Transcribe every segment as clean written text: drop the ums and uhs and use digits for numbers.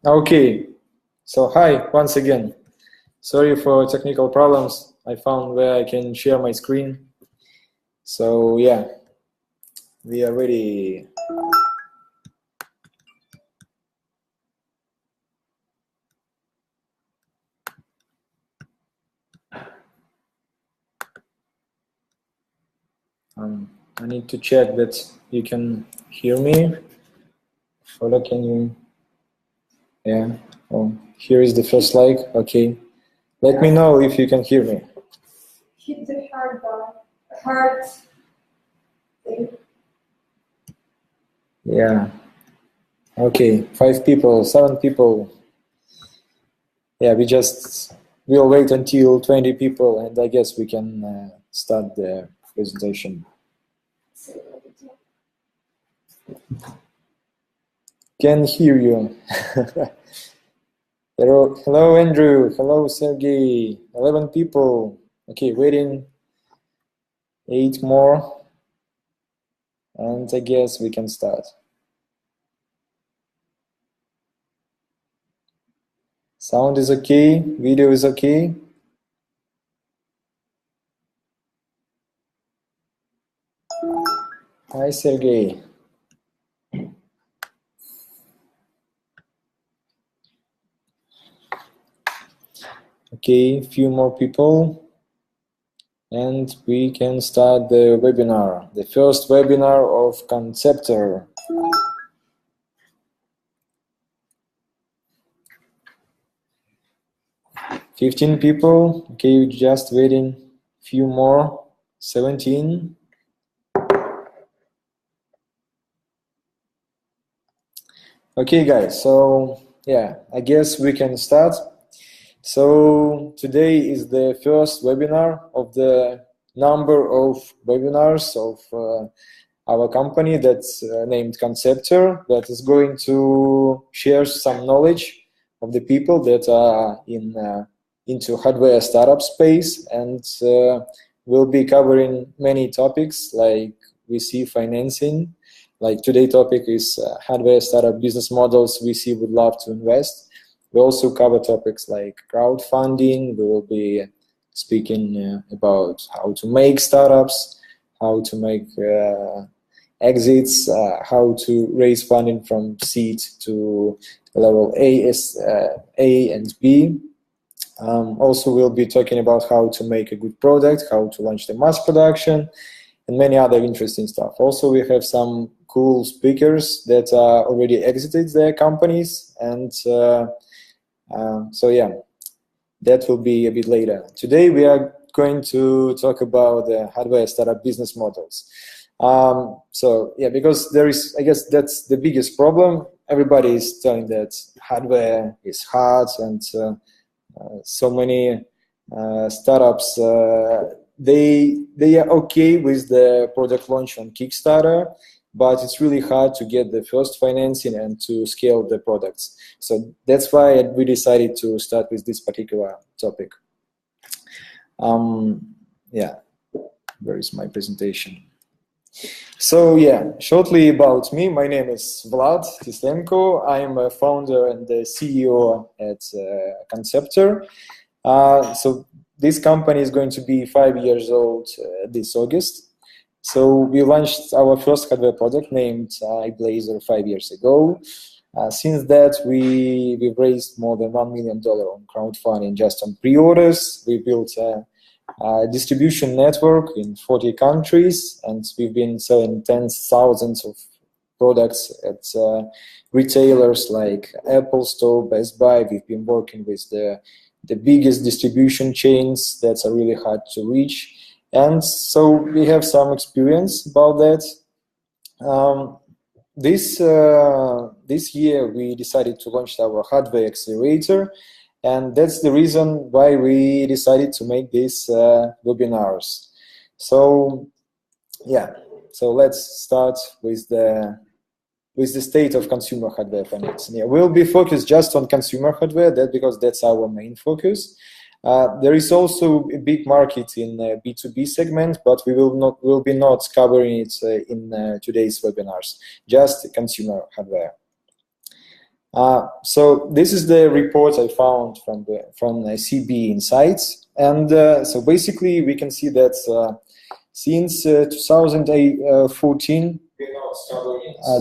Okay, so hi once again. Sorry for technical problems. I found where I can share my screen. So yeah, we are ready. I need to check that you can hear me. Or can you? Yeah. Oh, here is the first like. Okay. Let me know if you can hear me. Hit the heart thing. Yeah. Okay. 5 people, 7 people. Yeah, we'll wait until 20 people, and I guess we can start the presentation. Can hear you. Hello, Andrew. Hello, Sergey. 11 people. Okay, waiting. 8 more. And I guess we can start. Sound is okay. Video is okay. Hi, Sergey. Okay, few more people. And we can start the webinar. The first webinar of Conceptor. 15 people. Okay, just waiting. Few more. 17. Okay, guys. So yeah, I guess we can start. So today is the first webinar of the number of webinars of our company that's named Conceptor, that is going to share some knowledge of the people that are into hardware startup space, and we'll be covering many topics like VC financing. Like today's topic is hardware startup business models VC would love to invest. We also cover topics like crowdfunding. We will be speaking about how to make startups, how to make exits, how to raise funding from seed to level A and B. Also, we'll be talking about how to make a good product, how to launch the mass production, and many other interesting stuff. Also, we have some cool speakers that already exited their companies, and so yeah, that will be a bit later. Today we are going to talk about the hardware startup business models. So yeah, because there is, I guess that's the biggest problem. Everybody is telling that hardware is hard, and so many startups they are okay with the product launch on Kickstarter, but it's really hard to get the first financing and to scale the products. So that's why we decided to start with this particular topic. Yeah, where is my presentation? So yeah, shortly about me. My name is Vlad Tislenko. I'm a founder and the CEO at Conceptor. So this company is going to be 5 years old this August. So we launched our first hardware product named iBlazer 5 years ago. Since that, we've raised more than $1 million on crowdfunding just on pre-orders. We built a distribution network in 40 countries, and we've been selling tens of thousands of products at retailers like Apple Store, Best Buy. We've been working with the biggest distribution chains that are really hard to reach. And so we have some experience about that. This year we decided to launch our hardware accelerator, and that's the reason why we decided to make these webinars. So yeah, so let's start with the state of consumer hardware financing. Yeah, we'll be focused just on consumer hardware, because that's our main focus. There is also a big market in B2B segment, but we will be not covering it in today's webinars, just consumer hardware. So this is the report I found from CB Insights, and so basically we can see that since 2014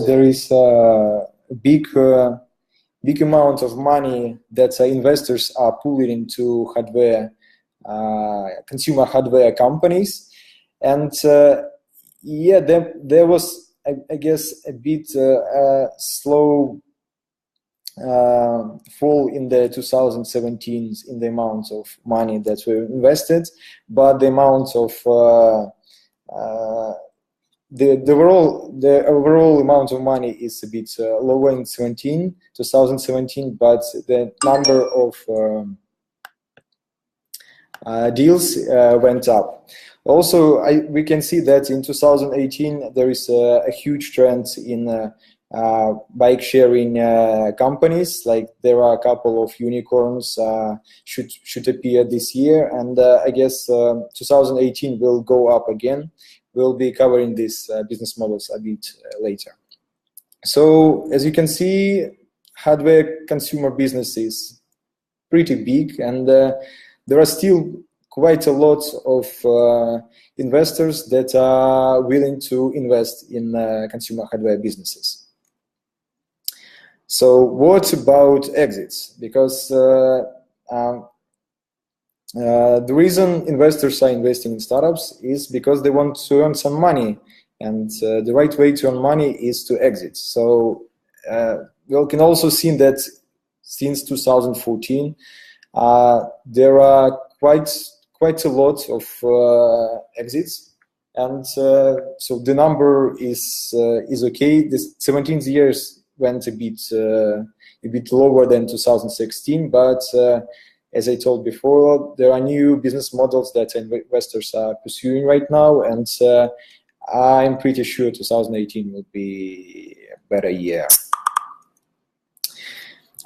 there is a big amount of money that investors are pulling into hardware, consumer hardware companies, and yeah, there was I guess a bit slow fall in the 2017 in the amount of money that were invested, but the amount of the overall amount of money is a bit lower in 2017, but the number of deals went up. Also, we can see that in 2018 there is a huge trend in bike sharing companies. Like there are a couple of unicorns should appear this year, and I guess 2018 will go up again. We'll be covering these business models a bit later. So as you can see, hardware consumer business is pretty big, and there are still quite a lot of investors that are willing to invest in consumer hardware businesses. So what about exits? Because the reason investors are investing in startups is because they want to earn some money, and the right way to earn money is to exit. So we can also see that since 2014 there are quite a lot of exits, and so the number is okay. This 17 years went a bit lower than 2016, but as I told before, there are new business models that investors are pursuing right now, and I'm pretty sure 2018 will be a better year.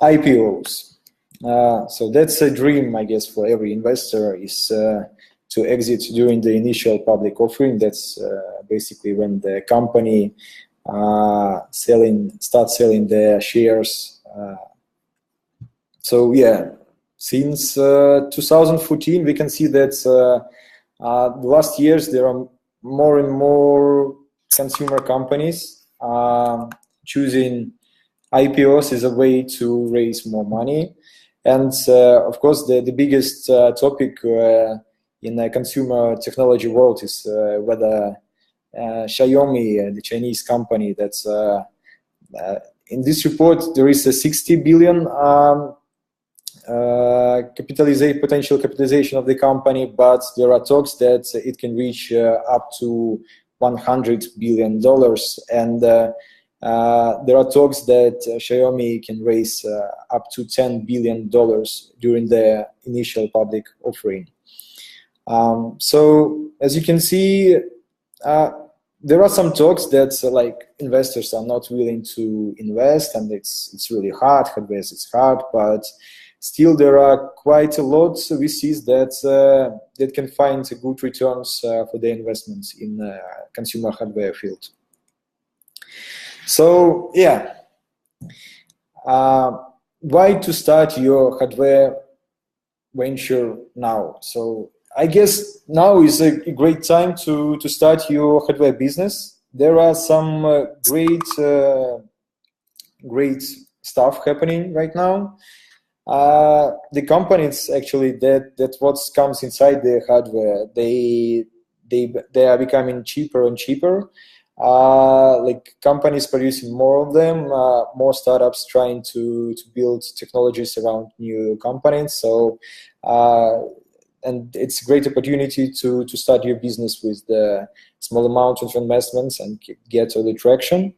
IPOs. So that's a dream, I guess, for every investor, is to exit during the initial public offering. That's basically when the company starts selling their shares. So yeah, since 2014, we can see that the last years there are more and more consumer companies choosing IPOs as a way to raise more money. And of course, the biggest topic in the consumer technology world is whether Xiaomi, the Chinese company, that's in this report there is a 60 billion potential capitalization of the company, but there are talks that it can reach up to $100 billion, and there are talks that Xiaomi can raise up to $10 billion during the initial public offering. So as you can see, there are some talks that like investors are not willing to invest, and it's really hard. Hardware is hard, but still there are quite a lot of VCs that can find good returns for their investments in consumer hardware field. So yeah, why to start your hardware venture now? So I guess now is a great time to start your hardware business. There are some great stuff happening right now. The companies actually that what comes inside the hardware, they are becoming cheaper and cheaper. Like companies producing more of them, more startups trying to build technologies around new components. So and it's a great opportunity to start your business with the small amount of investments and get all the traction.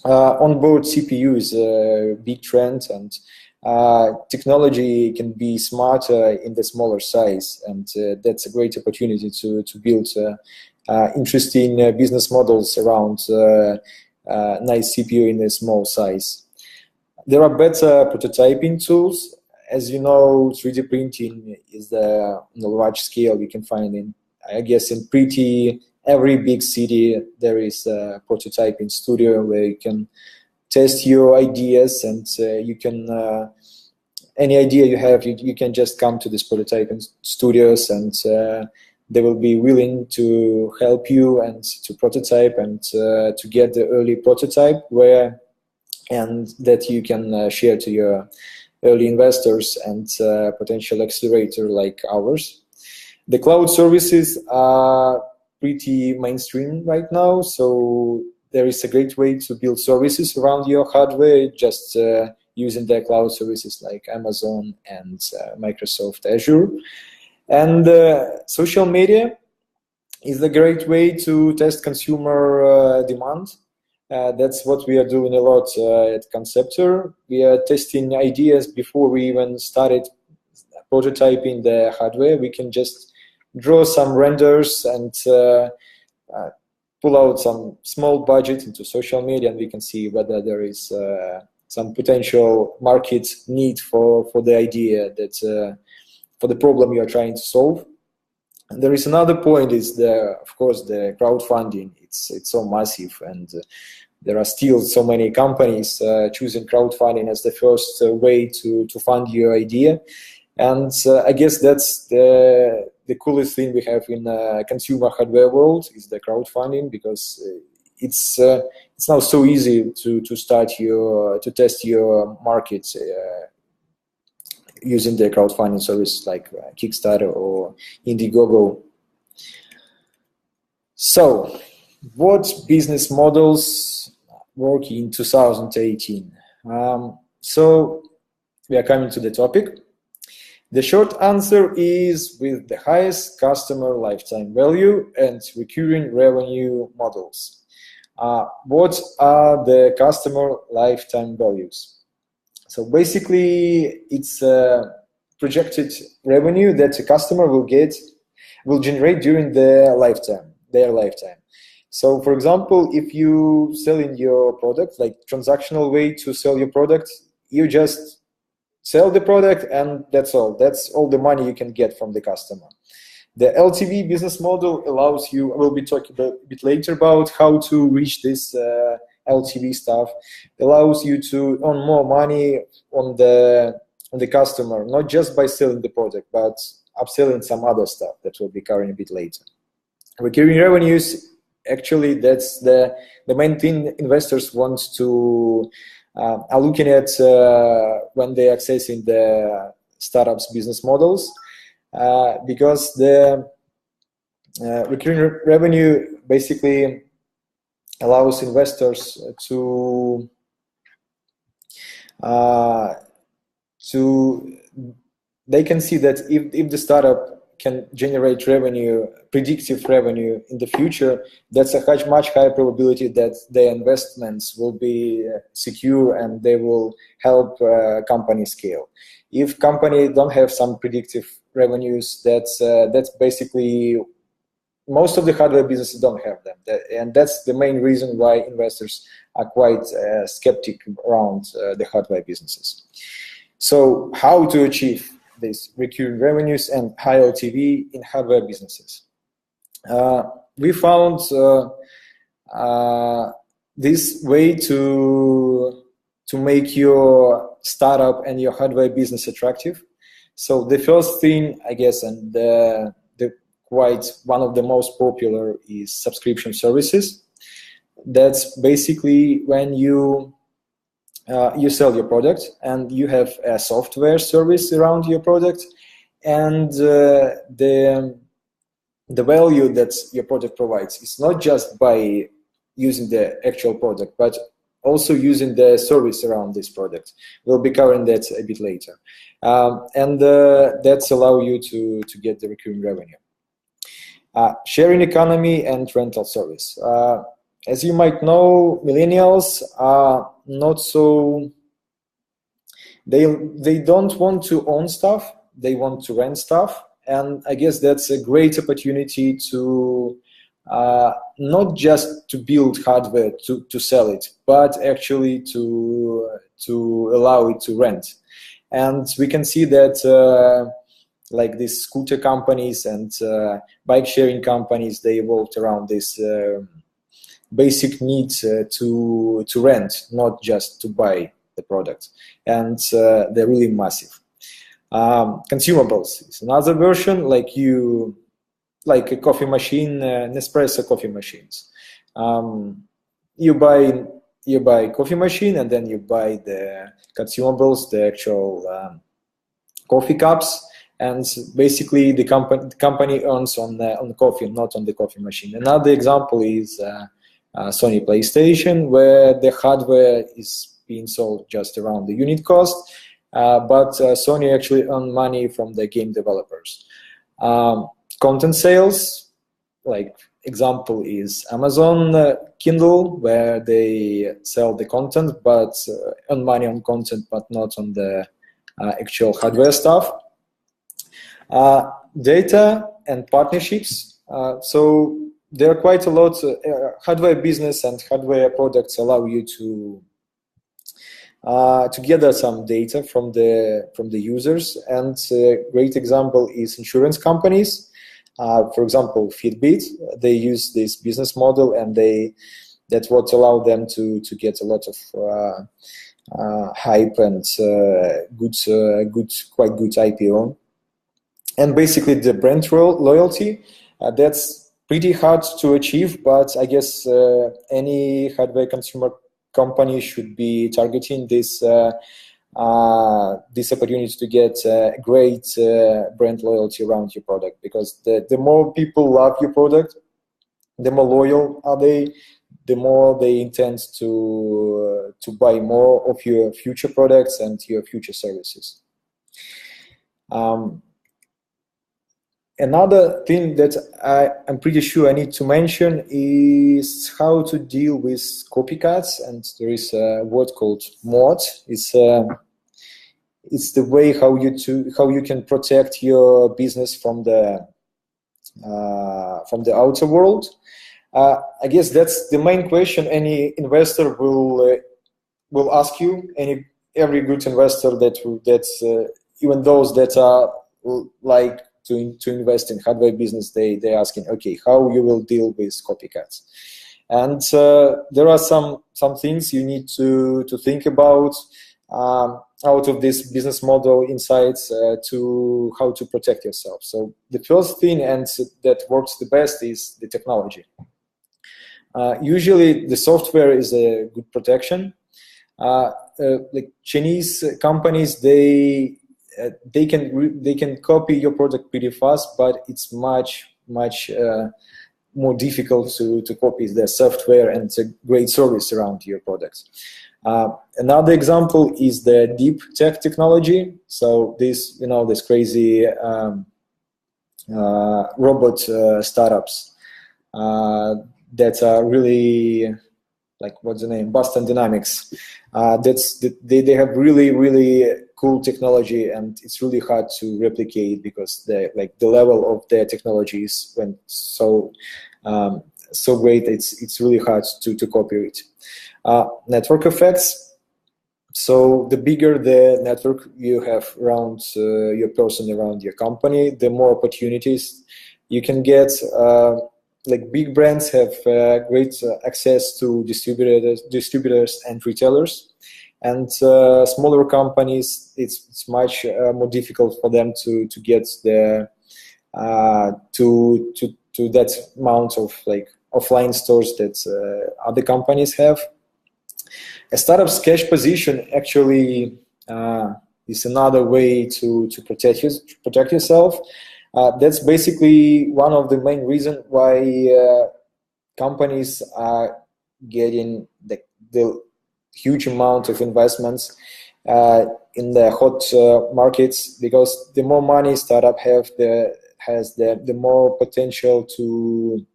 Onboard CPU is a big trend, and technology can be smarter in the smaller size, and that's a great opportunity to build interesting business models around nice CPU in a small size. There are better prototyping tools. As you know, 3D printing is the large scale we can find in, I guess, in pretty every big city there is a prototyping studio where you can test your ideas, and you can any idea you have, you can just come to these prototyping studios, and they will be willing to help you and to prototype and to get the early prototype and that you can share to your early investors and potential accelerator like ours. The cloud services are pretty mainstream right now, so there is a great way to build services around your hardware, just using their cloud services like Amazon and Microsoft Azure. And social media is a great way to test consumer demand. That's what we are doing a lot at Conceptor. We are testing ideas before we even started prototyping the hardware. We can just draw some renders and pull out some small budget into social media, and we can see whether there is some potential market need for the idea that for the problem you are trying to solve. And there is another point, is of course the crowdfunding. It's so massive, and there are still so many companies choosing crowdfunding as the first way to fund your idea. And I guess that's the coolest thing we have in consumer hardware world, is the crowdfunding, because it's now so easy to test your market using the crowdfunding service like Kickstarter or Indiegogo. So, what business models work in 2018? So, we are coming to the topic. The short answer is with the highest customer lifetime value and recurring revenue models. What are the customer lifetime values? So basically, it's projected revenue that a customer will generate during their lifetime. So, for example, if you selling your product, like transactional way to sell your product, you just sell the product and that's all. That's all the money you can get from the customer. The LTV business model allows you, we'll be talking a bit later about how to reach this LTV stuff, allows you to earn more money on the customer, not just by selling the product, but upselling some other stuff that we'll be covering a bit later. Recurring revenues, actually, that's the main thing investors want to are looking at when they're accessing the startups business models, because the recurring revenue basically allows investors to they can see that if the startup can generate revenue, predictive revenue in the future, that's a much higher probability that their investments will be secure and they will help company scale. If company don't have some predictive revenues, that's basically most of the hardware businesses don't have them, and that's the main reason why investors are quite skeptic around the hardware businesses. So how to achieve these recurring revenues and high LTV in hardware businesses? We found this way to make your startup and your hardware business attractive. So the first thing, I guess, and the quite one of the most popular is subscription services. That's basically when you sell your product and you have a software service around your product, and the value that your product provides is not just by using the actual product, but also using the service around this product. We'll be covering that a bit later, and that's allow you to get the recurring revenue. Sharing economy and rental service. As you might know, millennials are not so, they don't want to own stuff, they want to rent stuff, and I guess that's a great opportunity to not just to build hardware to sell it, but actually to allow it to rent. And we can see that like these scooter companies and bike sharing companies, they evolved around this basic needs to rent, not just to buy the product, and they're really massive. Consumables is another version, like a coffee machine, Nespresso coffee machines. You buy coffee machine, and then you buy the consumables, the actual coffee cups, and basically the company earns on coffee, not on the coffee machine. Another example is Sony PlayStation, where the hardware is being sold just around the unit cost, but Sony actually earn money from the game developers. Content sales, like example is Amazon Kindle, where they sell the content but earn money on content but not on the actual hardware stuff. Data and partnerships. So there are quite a lot. Hardware business and hardware products allow you to gather some data from the users, and a great example is insurance companies. For example, Fitbit, they use this business model, and that's what allowed them to get a lot of hype and quite good IPO. And basically the brand loyalty, that's pretty hard to achieve, but I guess any hardware consumer company should be targeting this opportunity to get great brand loyalty around your product, because the more people love your product, the more loyal are they, the more they intend to buy more of your future products and your future services. Another thing that I'm pretty sure I need to mention is how to deal with copycats, and there is a word called mod. It's the way how you can protect your business from the outer world. I guess that's the main question any investor will ask you. Every good investor that's even those that are like to invest in hardware business, they're asking, okay, how you will deal with copycats. And there are some things you need to think about out of this business model insights to how to protect yourself. So the first thing, and that works the best, is the technology. Usually the software is a good protection. Like Chinese companies, they can copy your product pretty fast, but it's much more difficult to copy the software and the great service around your products. Another example is the deep tech technology. So this crazy robot startups that are really, like, what's the name? Boston Dynamics. They have really cool technology, and it's really hard to replicate because the level of their technology is so great. It's really hard to copy it. Network effects. So the bigger the network you have around your person, around your company, the more opportunities you can get. Like big brands have great access to distributors and retailers, and smaller companies, it's much more difficult for them to get the to that amount of like offline stores that other companies have. A startup's cash position actually is another way to protect yourself. That's basically one of the main reasons why companies are getting the huge amount of investments in the hot markets, because the more money startup has the more potential to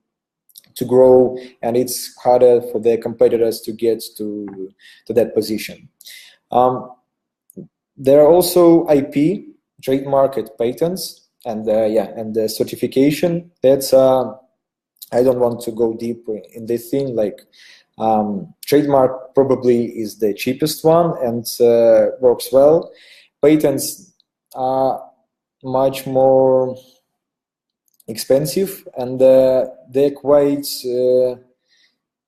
grow, and it's harder for their competitors to get to that position. There are also IP, trademark, and patents. And and the certification. That's I don't want to go deep in this thing. Like trademark probably is the cheapest one and works well. Patents are much more expensive, and they're quite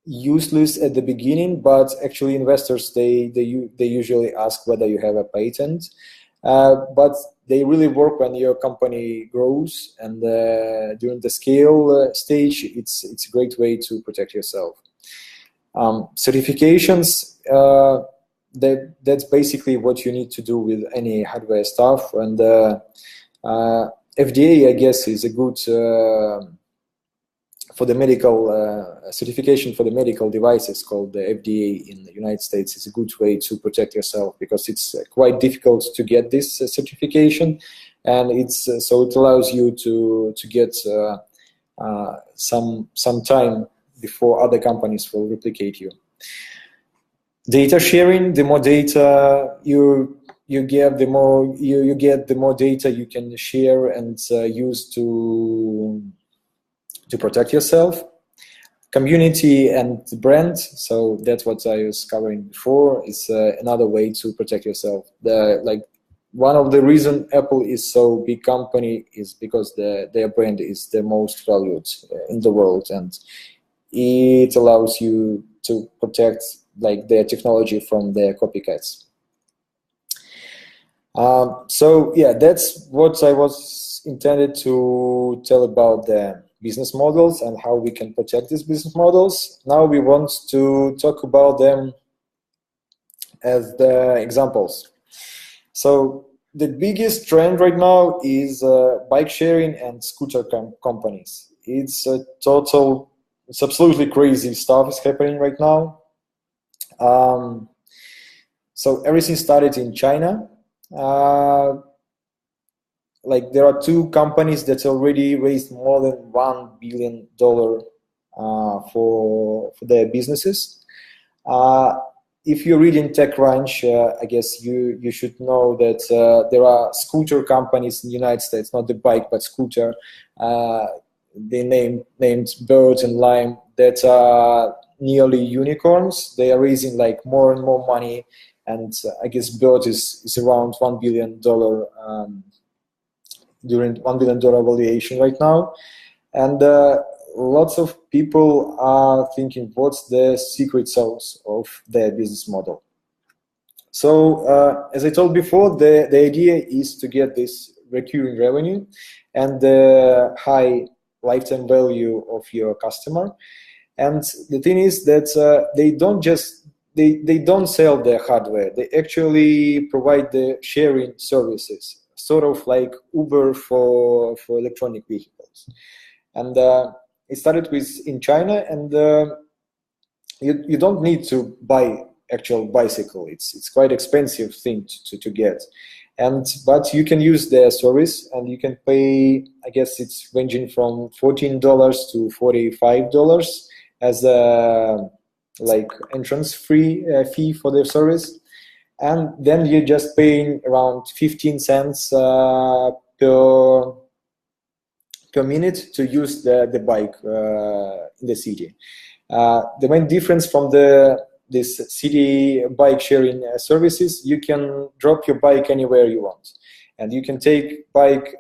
useless at the beginning, but actually investors, they usually ask whether you have a patent. But they really work when your company grows, and during the scale stage, it's a great way to protect yourself. Certifications, that's basically what you need to do with any hardware stuff, and FDA, I guess, is a good for the medical certification for the medical devices, called the FDA in the United States, is a good way to protect yourself, because it's quite difficult to get this certification, and it's so it allows you to get some time before other companies will replicate you. Data sharing: the more data you get, the more you get, the more data you can share and use to protect yourself. Community and brand, so that's what I was covering before, is another way to protect yourself. One of the reasons Apple is so big company is because their brand is the most valued in the world, and it allows you to protect their technology from their copycats. So yeah, that's what I was intended to tell about the business models and how we can protect these business models. Now we want to talk about them as the examples. So the biggest trend right now is bike sharing and scooter companies. It's absolutely crazy stuff is happening right now. So everything started in China. There are two companies that already raised more than $1 billion for their businesses. If you read in TechCrunch, I guess you should know that there are scooter companies in the United States, not the bike, but scooter. They named Bird and Lime, that are nearly unicorns. They are raising more and more money, and I guess Bird is around $1 billion during $1 billion valuation right now. And lots of people are thinking, what's the secret sauce of their business model? So as I told before, the idea is to get this recurring revenue and the high lifetime value of your customer. And the thing is that they don't sell their hardware. They actually provide the sharing services, sort of like Uber for electronic vehicles. And it started in China, and you don't need to buy actual bicycle. It's quite expensive thing to get, but you can use their service, and you can pay, I guess it's ranging from $14 to $45 as a entrance fee for their service. And then you're just paying around 15 cents per minute to use the bike in the city. The main difference from this city bike sharing services, you can drop your bike anywhere you want, and you can take bike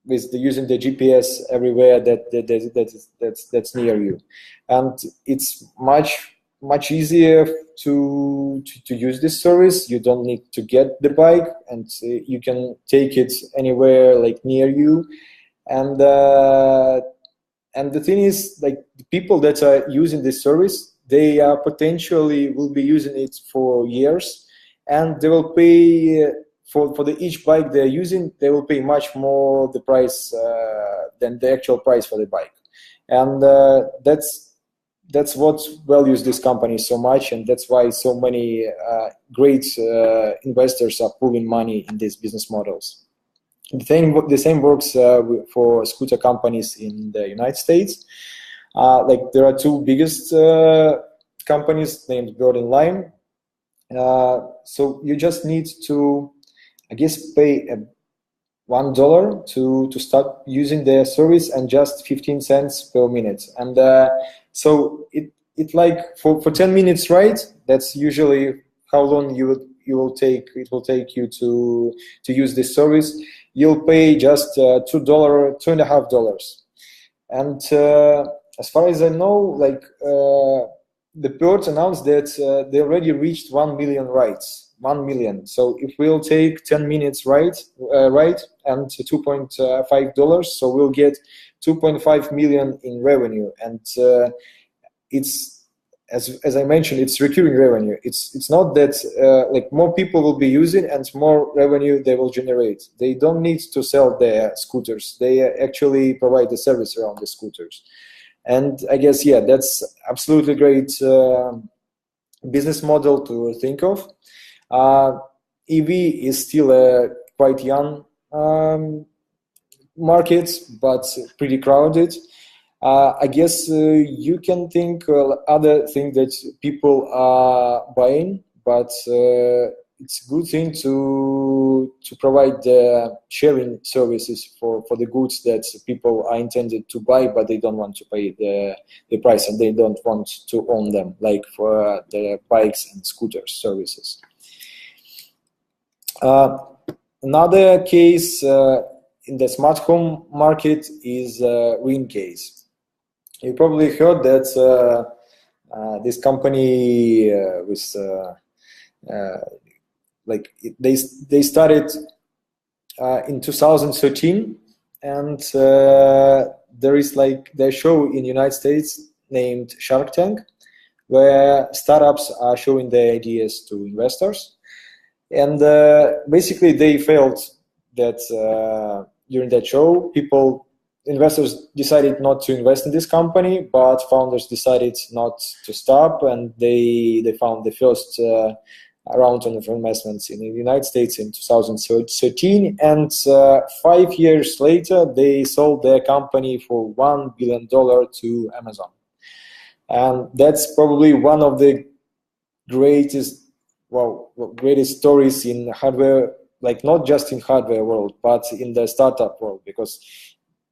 using the GPS everywhere that's near you, and it's much easier to use this service. You don't need to get the bike, and you can take it anywhere near you. And the thing is, the people that are using this service, they potentially will be using it for years, and they will pay for each bike they're using. They will pay much more the price than the actual price for the bike, and that's what values this company so much, and that's why so many great investors are pulling money in these business models. The same works for scooter companies in the United States. There are two biggest companies named Bird and Lime. So you just need to, I guess, pay $1 to start using their service, and just 15 cents per minute. And so it for 10 minutes, right? That's usually how long it will take you to use this service. You'll pay just $2.50. And as far as I know, the board announced that they already reached 1 million rides. 1 million. So if we'll take 10 minutes ride and $2.5, so we'll get 2.5 million in revenue, and it's as I mentioned, it's recurring revenue. It's not that like more people will be using and more revenue they will generate. They don't need to sell their scooters. They actually provide the service around the scooters. And I guess, yeah, that's absolutely great business model to think of. EV is still a quite young market, but pretty crowded. I guess you can think other thing that people are buying, but it's a good thing to provide sharing services for the goods that people are intended to buy, but they don't want to pay the price, and they don't want to own them, like for the bikes and scooters services. Another case in the smart home market is Ring case. You probably heard that this company with like they started in 2013, and there is like their show in the United States named Shark Tank, where startups are showing their ideas to investors, and basically they felt that during that show investors decided not to invest in this company, but founders decided not to stop, and they found the first round of investments in the United States in 2013, and 5 years later they sold their company for $1 billion to Amazon. And that's probably one of the greatest stories in hardware, like not just in hardware world, but in the startup world, because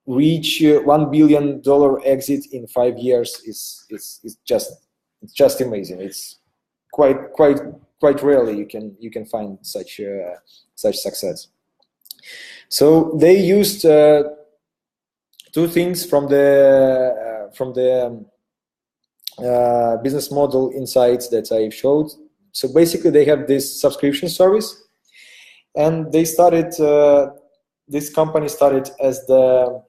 reach $1 billion exit in 5 years is just amazing. It's quite rarely you can find such success. So they used two things from the business model insights that I showed. So basically, they have this subscription service, and they started. This company started as the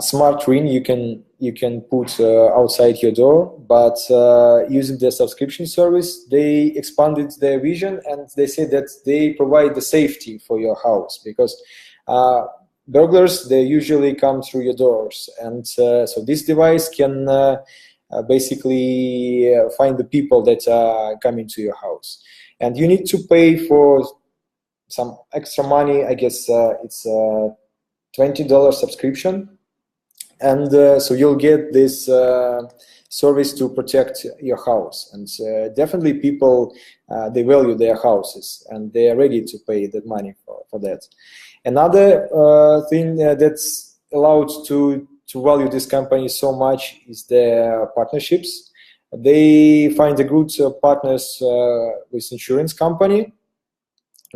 smart ring you can put outside your door, but using the subscription service, they expanded their vision, and they say that they provide the safety for your house, because burglars, they usually come through your doors, and so this device can basically find the people that are coming to your house, and you need to pay for some extra money. I guess it's a $20 subscription, and so you'll get this service to protect your house. And definitely people, they value their houses, and they are ready to pay that money for that. Another thing that's allowed to value this company so much is their partnerships. They find a good partners with insurance company,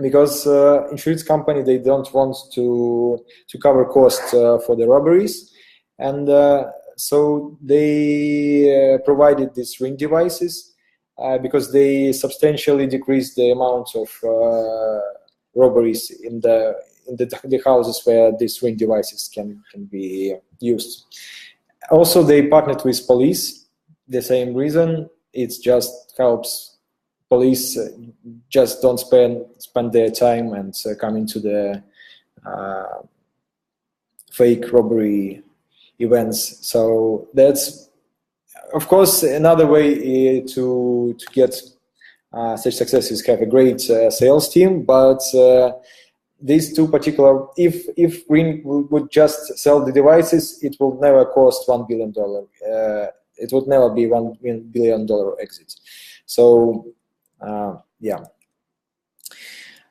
because insurance company, they don't want to cover costs for the robberies, and so they provided these ring devices because they substantially decreased the amount of robberies in the houses where these ring devices can be used. Also, they partnered with police. The same reason. It just helps police just don't spend their time and come into the fake robbery events. So that's, of course, another way to get such successes. Have a great sales team, but these two particular, if Ring would just sell the devices, it will never cost $1 billion. It would never be $1 billion exit. So yeah.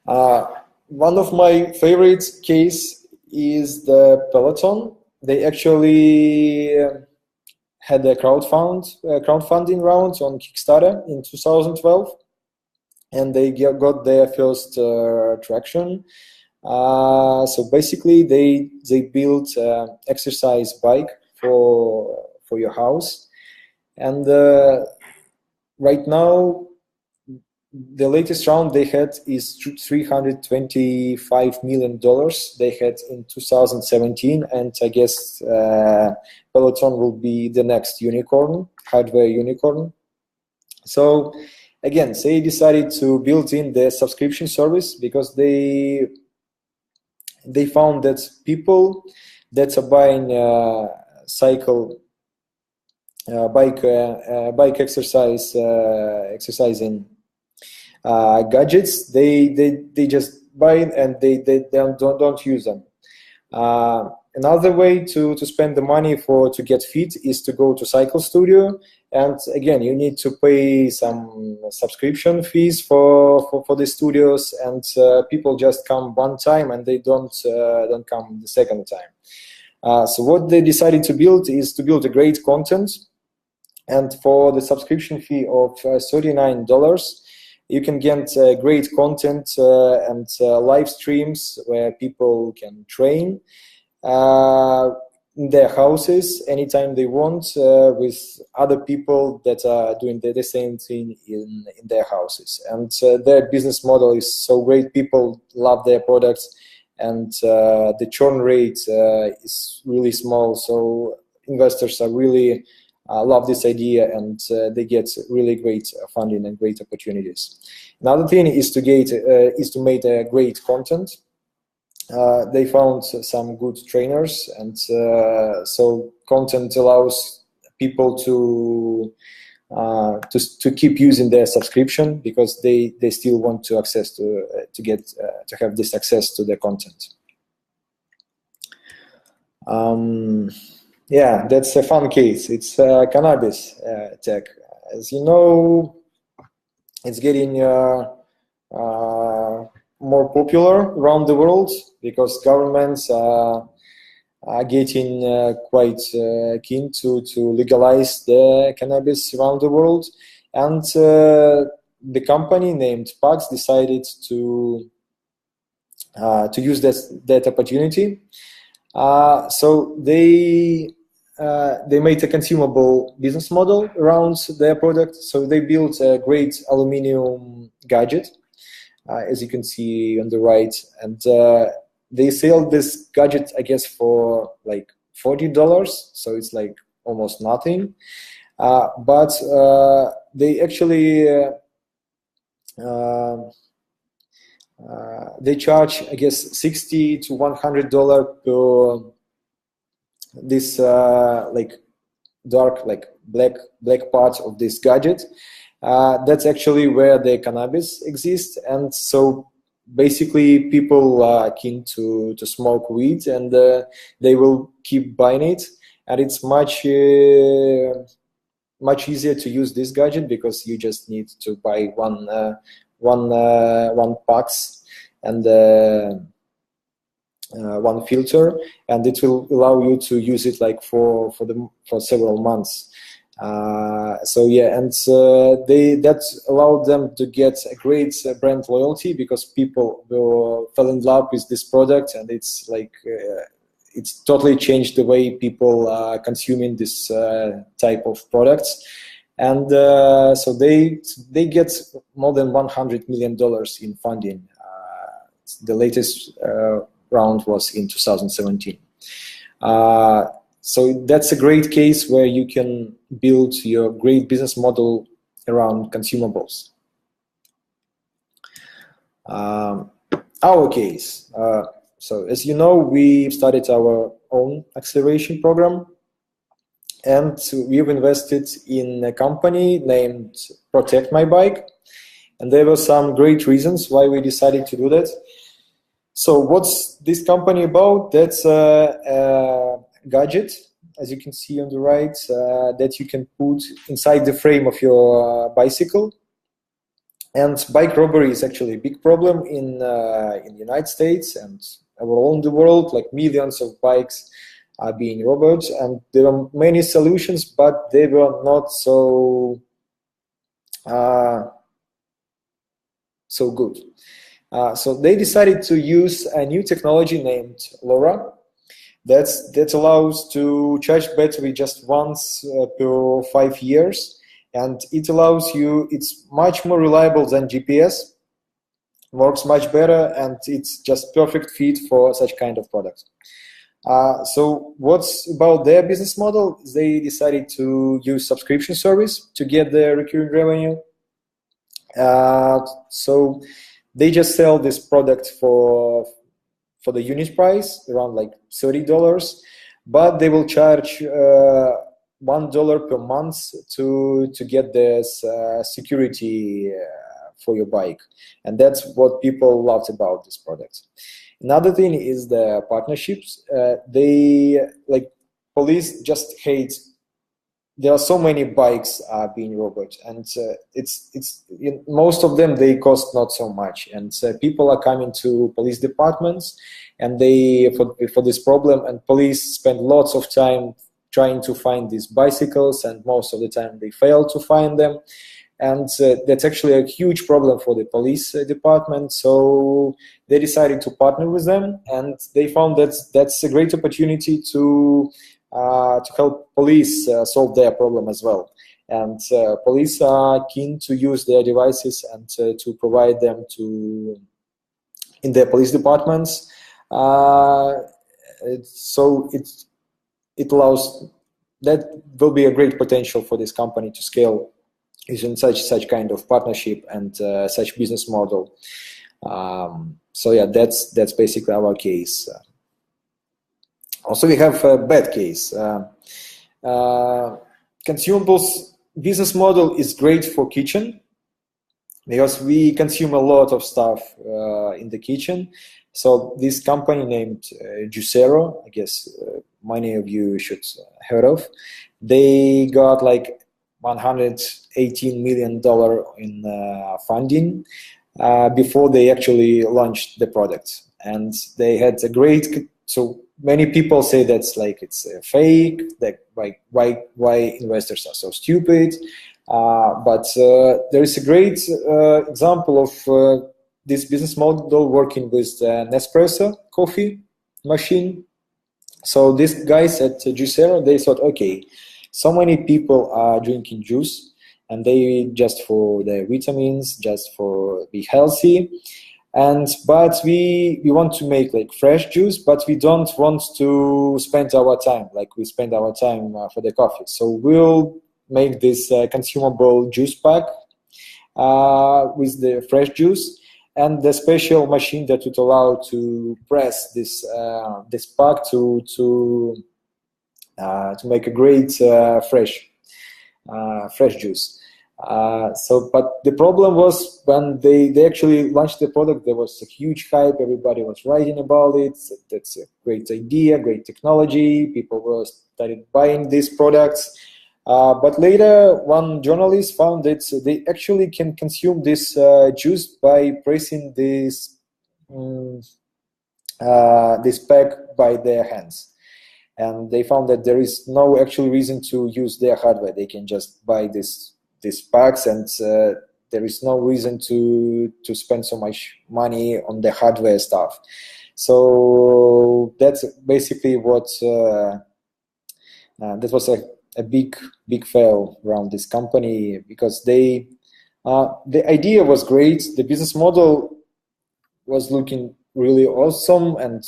One of my favorite case is the Peloton. They actually had a crowdfunding round on Kickstarter in 2012, and they got their first traction. So basically, they built exercise bike for for your house. And right now, the latest round they had is $325 million they had in 2017, and I guess Peloton will be the next unicorn, hardware unicorn. So again, they decided to build in the subscription service because they found that people that are buying bike exercising gadgets, they just buy it and they don't use them. Another way to spend the money to get fit is to go to cycle studio, and again you need to pay some subscription fees for the studios, and people just come one time and they don't come the second time. So what they decided to build is to build a great content, and for the subscription fee of $39 you can get great content and live streams where people can train in their houses anytime they want with other people that are doing the same thing in their houses. And their business model is so great. People love their products, and the churn rate is really small. So investors are really love this idea, and they get really great funding and great opportunities. Another thing is to make great content. They found some good trainers, and so content allows people to keep using their subscription because they still want to have this access to the content. Yeah, that's a fun case. It's cannabis tech. As you know, it's getting more popular around the world because governments are getting quite keen to legalize the cannabis around the world, and the company named Pax decided to use that opportunity. So they made a consumable business model around their product. So they built a great aluminum gadget, as you can see on the right, and they sell this gadget, I guess, for like $40. So it's like almost nothing. But they actually they charge, I guess, $60 to $100 per this like dark, like black part of this gadget. That's actually where the cannabis exists, and so basically people are keen to smoke weed, and they will keep buying it, and it's much easier to use this gadget because you just need to buy one packs and one filter, and it will allow you to use it like for several months. So yeah, and that allowed them to get a great brand loyalty because people will fell in love with this product, and it's like it's totally changed the way people are consuming this type of products. And so they get more than $100 million in funding. The latest round was in 2017. So that's a great case where you can build your great business model around consumables. Our case. So as you know, we started our own acceleration program, and we've invested in a company named Protect My Bike. And there were some great reasons why we decided to do that. So what's this company about? That's a gadget, as you can see on the right, that you can put inside the frame of your bicycle. And bike robbery is actually a big problem in the United States and around the world. Like millions of bikes are being robbed, and there are many solutions, but they were not so good. So they decided to use a new technology named LoRa. that allows to charge battery just once per 5 years, and it allows you. It's much more reliable than GPS, works much better, and it's just perfect fit for such kind of product. So what's about their business model? They decided to use subscription service to get the recurring revenue. So they just sell this product for the unit price around like $30, but they will charge $1 per month to get this security for your bike, and that's what people loved about this product. Another thing is the partnerships. They like police just hate. There are so many bikes being robbed, and most of them they cost not so much, and people are coming to police departments, and they for this problem, and police spend lots of time trying to find these bicycles, and most of the time they fail to find them. And that's actually a huge problem for the police department. So they decided to partner with them, and they found that that's a great opportunity to help police solve their problem as well. And police are keen to use their devices and to provide them in their police departments. So it allows, that will be a great potential for this company to scale using such kind of partnership and such business model. So yeah, that's basically our case. Also, we have a bad case. Consumables business model is great for kitchen because we consume a lot of stuff in the kitchen. So this company named Juicero, I guess many of you should heard of. They got like $118 million in funding before they actually launched the product, and they had a great. So many people say that's like it's fake. That why investors are so stupid. But there is a great example of this business model working with Nespresso coffee machine. So these guys at Juicero, they thought, okay, so many people are drinking juice, and they just for the vitamins, just for be healthy. But we want to make like fresh juice, but we don't want to spend our time like we spend our time for the coffee. So we'll make this consumable juice pack with the fresh juice and the special machine that would allow to press this pack to make a great fresh juice. But the problem was when they actually launched the product, there was a huge hype. Everybody was writing about it. That's a great idea, great technology. People started buying these products. But later, one journalist found that they actually can consume this juice by pressing this pack by their hands. And they found that there is no actual reason to use their hardware. They can just buy these packs, and there is no reason to spend so much money on the hardware stuff. So that's basically what that was a big fail around this company, because the idea was great, the business model was looking really awesome, and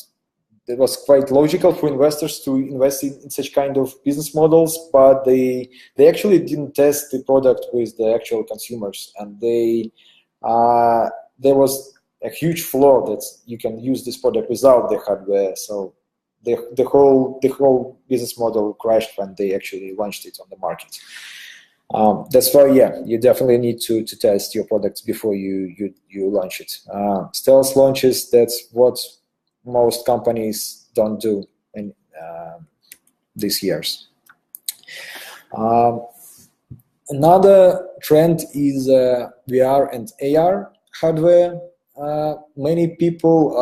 it was quite logical for investors to invest in such kind of business models, but they actually didn't test the product with the actual consumers, and there was a huge flaw that you can use this product without the hardware. So the whole business model crashed when they actually launched it on the market. That's why, yeah, you definitely need to test your products before you launch it. Stealth launches, that's what most companies don't do in these years. Another trend is VR and AR hardware. Many people,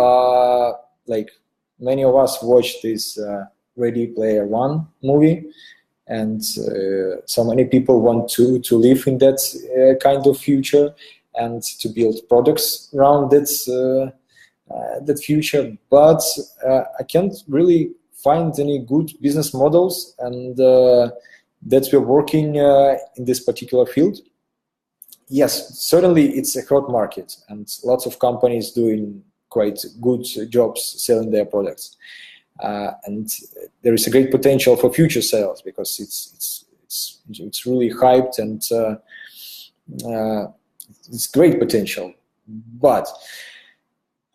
many of us watched this Ready Player One movie, and so many people want to live in that kind of future and to build products around that future. But I can't really find any good business models and that we're working in this particular field. Yes, certainly it's a hot market and lots of companies doing quite good jobs selling their products. And there is a great potential for future sales because it's really hyped and it's great potential. But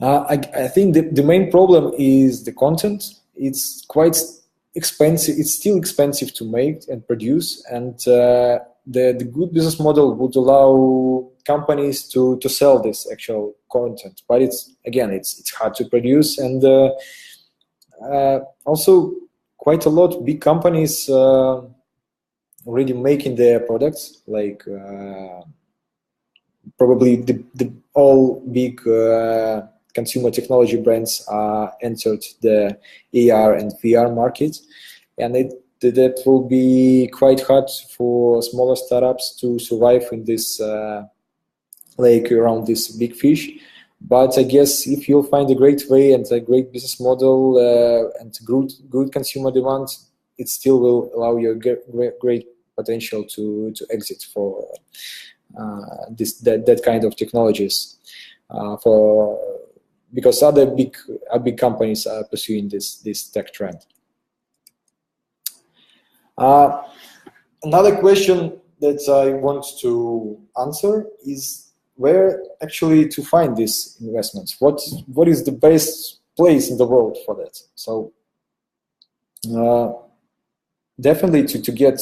I think the main problem is the content. It's quite expensive. It's still expensive to make and produce, and the good business model would allow companies to sell this actual content. But it's hard to produce, and also quite a lot big companies already making their products, like probably the all big consumer technology brands entered the AR and VR market, and that will be quite hard for smaller startups to survive in this lake around this big fish. But I guess if you'll find a great way and a great business model and good consumer demand, it still will allow you great potential to exit for that kind of technologies. Because other big companies are pursuing this tech trend. Another question that I want to answer is where actually to find these investments. What is the best place in the world for that? So definitely to get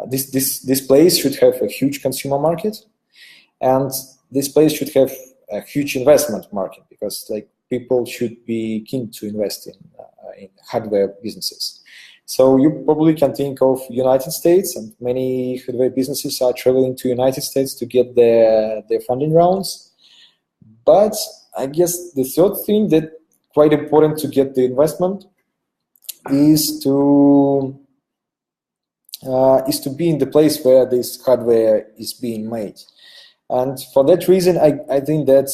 this place should have a huge consumer market, and this place should have a huge investment market, because like people should be keen to invest in hardware businesses. So you probably can think of United States, and many hardware businesses are traveling to United States to get their funding rounds. But I guess the third thing that quite important to get the investment is to be in the place where this hardware is being made. And for that reason, I think that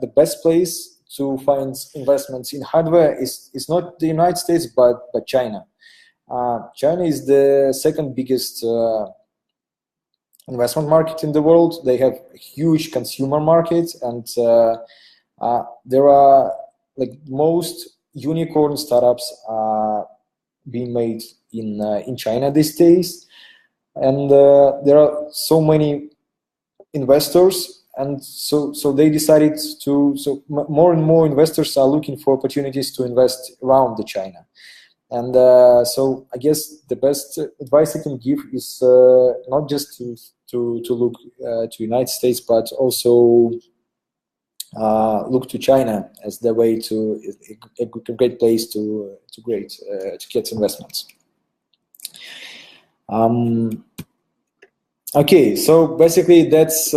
the best place to find investments in hardware is not the United States, but China. China is the second biggest investment market in the world. They have a huge consumer market, and there are like most unicorn startups are being made in China these days, and there are so many investors, and so they decided to. So more and more investors are looking for opportunities to invest around the China. And so I guess the best advice I can give is not just to look to United States, but also look to China as the way to a great place to get investments. Okay, so basically that's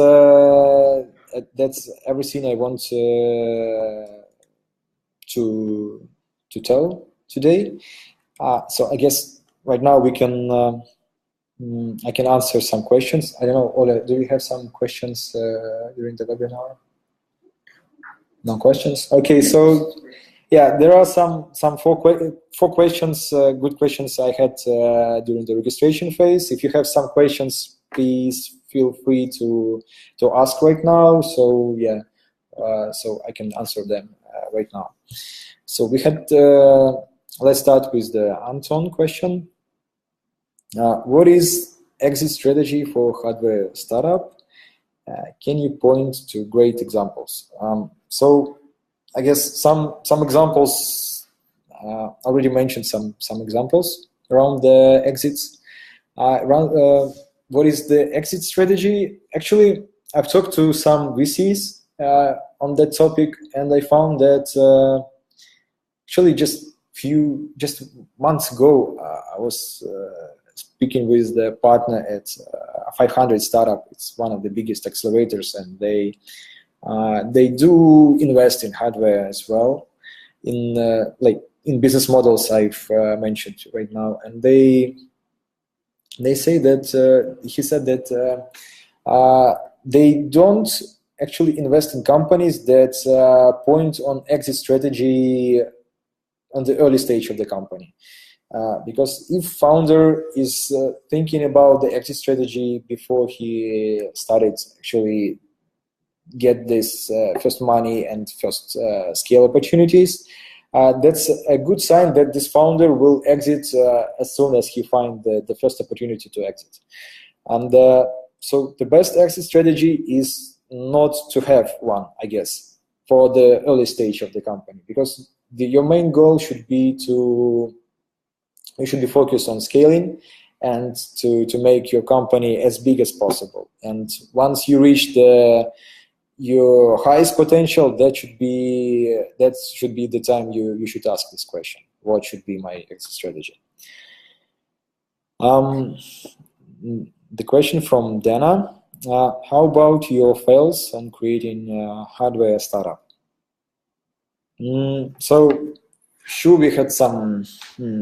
everything I want to tell today. So I guess right now we can I can answer some questions. I don't know, Ola, do you have some questions during the webinar? No questions? Okay, so yeah, there are some four questions, good questions I had during the registration phase. If you have some questions, please feel free to ask right now. So yeah, so I can answer them right now. So we had, let's start with the Anton question. What is exit strategy for hardware startup? Can you point to great examples? So I guess some examples, already mentioned some examples around the exits. What is the exit strategy? Actually, I've talked to some VCs on that topic, and I found that actually just months ago, I was speaking with the partner at 500 startup. It's one of the biggest accelerators, and they do invest in hardware as well, in business models I've mentioned right now. And they say that he said that they don't actually invest in companies that point on exit strategy on the early stage of the company. Because if founder is thinking about the exit strategy before he started actually get this first money and first scale opportunities, that's a good sign that this founder will exit as soon as he finds the first opportunity to exit. And so the best exit strategy is not to have one, I guess, for the early stage of the company, because your main goal should be you should be focused on scaling and to make your company as big as possible. And once you reach your highest potential, that should be the time you should ask this question: what should be my exit strategy? The question from Dana: how about your fails on creating a hardware startup? So sure, we had some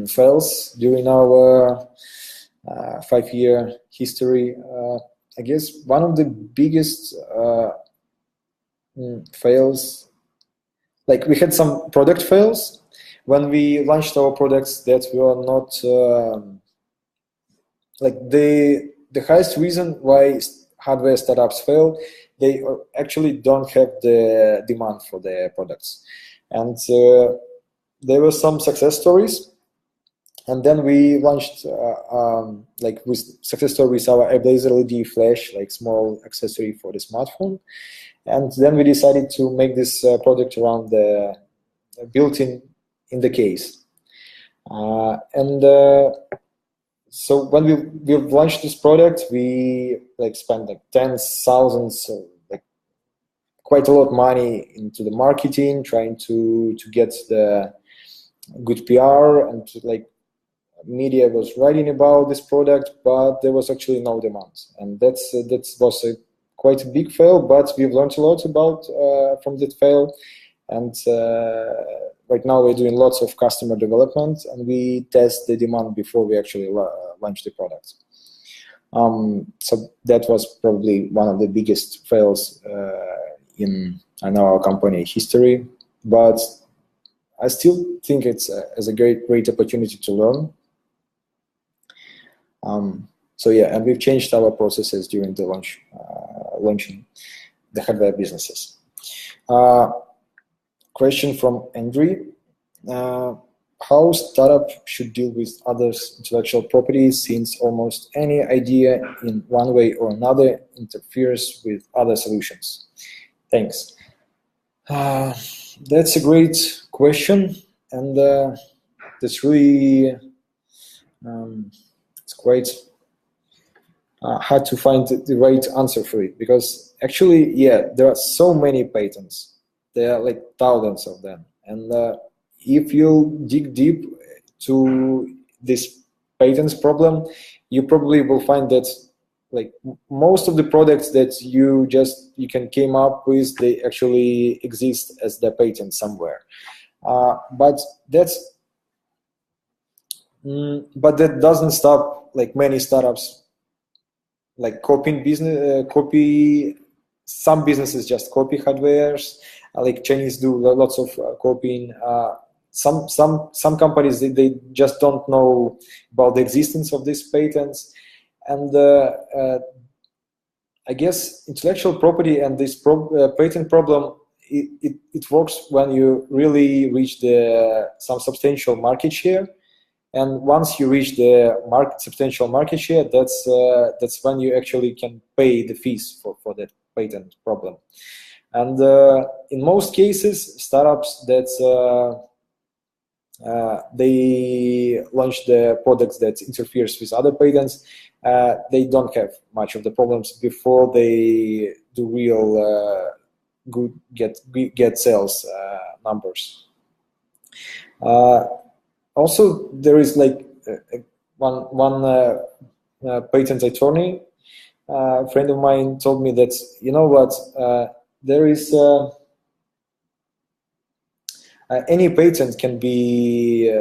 fails during our 5-year history. I guess one of the biggest fails, like we had some product fails when we launched our products that were not like the highest reason why hardware startups fail. They actually don't have the demand for their products, and there were some success stories. And then we launched like with success stories our iBlazer LED flash, like small accessory for the smartphone. And then we decided to make this product around the built-in the case. So when we launched this product, we like spent like tens, thousands, like quite a lot of money into the marketing, trying to get the good PR, and like media was writing about this product, but there was actually no demand, and that was quite a big fail. But we've learned a lot about from that fail, and right now we're doing lots of customer development, and we test the demand before we actually launch the product. So that was probably one of the biggest fails in our company history, but I still think it's a great opportunity to learn. So yeah, and we've changed our processes during the launching the hardware businesses. Question from Andrew: how startup should deal with others' intellectual property, since almost any idea in one way or another interferes with other solutions? Thanks. That's a great question, and that's really it's quite hard to find the right answer for it, because actually, yeah, there are so many patents. There are like thousands of them, and if you dig deep to this patents problem, you probably will find that like most of the products that you can came up with, they actually exist as the patent somewhere. But that doesn't stop like many startups like copying some businesses just copy hardwares, like Chinese do lots of copying. Some companies, they just don't know about the existence of these patents. And I guess intellectual property and this patent problem, it works when you really reach some substantial market share. And once you reach the substantial market share, that's when you actually can pay the fees for that patent problem. And in most cases, startups that they launch the products that interferes with other patents, they don't have much of the problems before they do real good get sales numbers. Also, there is like one patent attorney, a friend of mine told me that, you know what, there is any patent can be,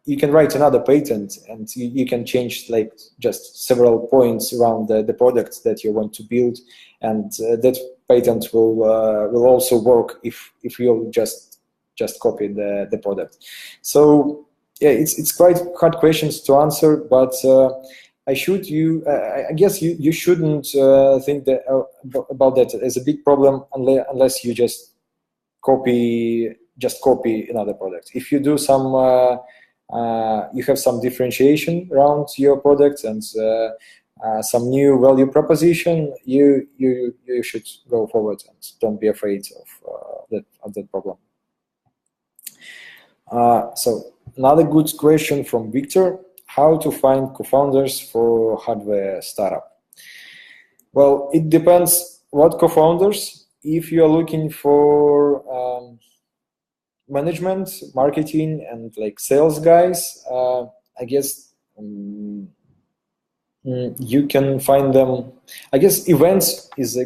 you can write another patent, and you can change like just several points around the products that you want to build, and that patent will also work if you just just copy the product. So yeah, it's quite hard questions to answer, but I guess you shouldn't think that about that as a big problem unless you just copy another product. If you do some you have some differentiation around your product and some new value proposition, you should go forward and don't be afraid of that problem. So another good question from Victor: how to find co-founders for hardware startup? Well, it depends what co-founders. If you are looking for management, marketing, and like sales guys, I guess you can find them. I guess events is a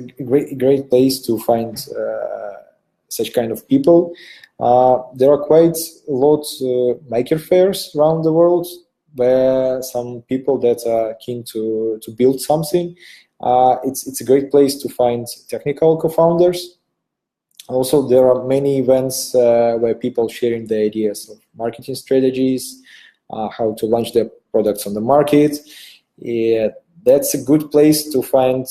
great place to find such kind of people. There are quite a lot maker fairs around the world where some people that are keen to build something. It's a great place to find technical co-founders. Also, there are many events where people sharing the ideas of marketing strategies, how to launch their products on the market. Yeah, that's a good place to find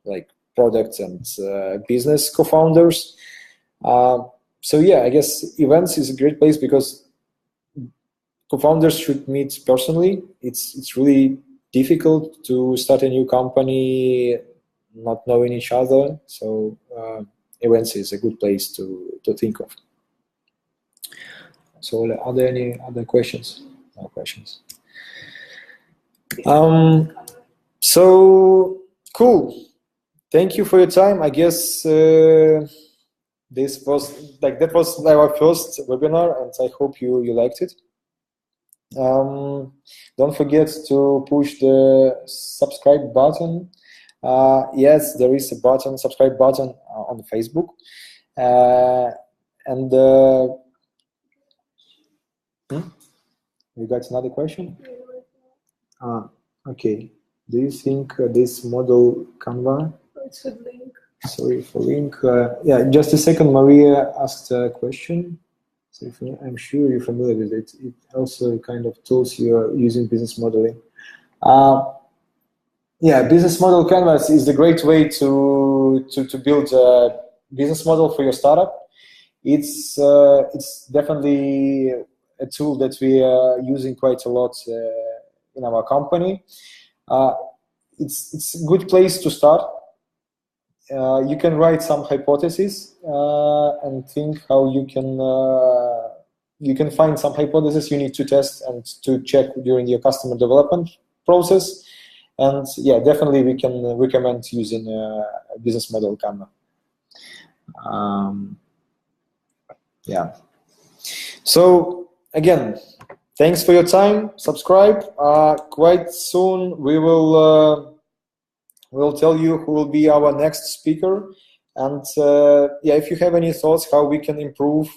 like product and business co-founders. So yeah, I guess events is a great place because co-founders should meet personally. It's really difficult to start a new company not knowing each other. So events is a good place to think of. So are there any other questions? No questions. So cool. Thank you for your time. I guess that was our first webinar, and I hope you liked it. Don't forget to push the subscribe button. Yes, there is a subscribe button on Facebook, and you got another question? Okay. Do you think this model Canva? It's with link. Sorry for link. Yeah, just a second. Maria asked a question. So I'm sure you're familiar with it. It also kind of tools you are using business modeling. Yeah, business model canvas is a great way to build a business model for your startup. It's definitely a tool that we are using quite a lot in our company. It's a good place to start. You can write some hypotheses and think how you can find some hypotheses you need to test and to check during your customer development process. And yeah, definitely we can recommend using a business model Canva. Yeah. So again, thanks for your time. Subscribe. Quite soon we will we'll tell you who will be our next speaker. And yeah, if you have any thoughts how we can improve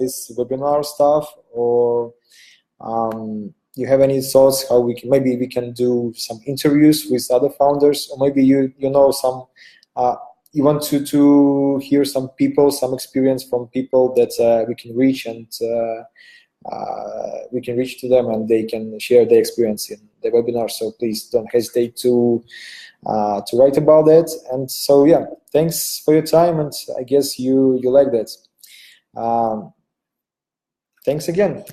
this webinar stuff, or you have any thoughts how maybe we can do some interviews with other founders, or maybe you know some you want to hear some experience from people that we can reach, and we can reach to them and they can share their experience in the webinar. So please don't hesitate to write about that. And so yeah, thanks for your time, and I guess you like that. Thanks again.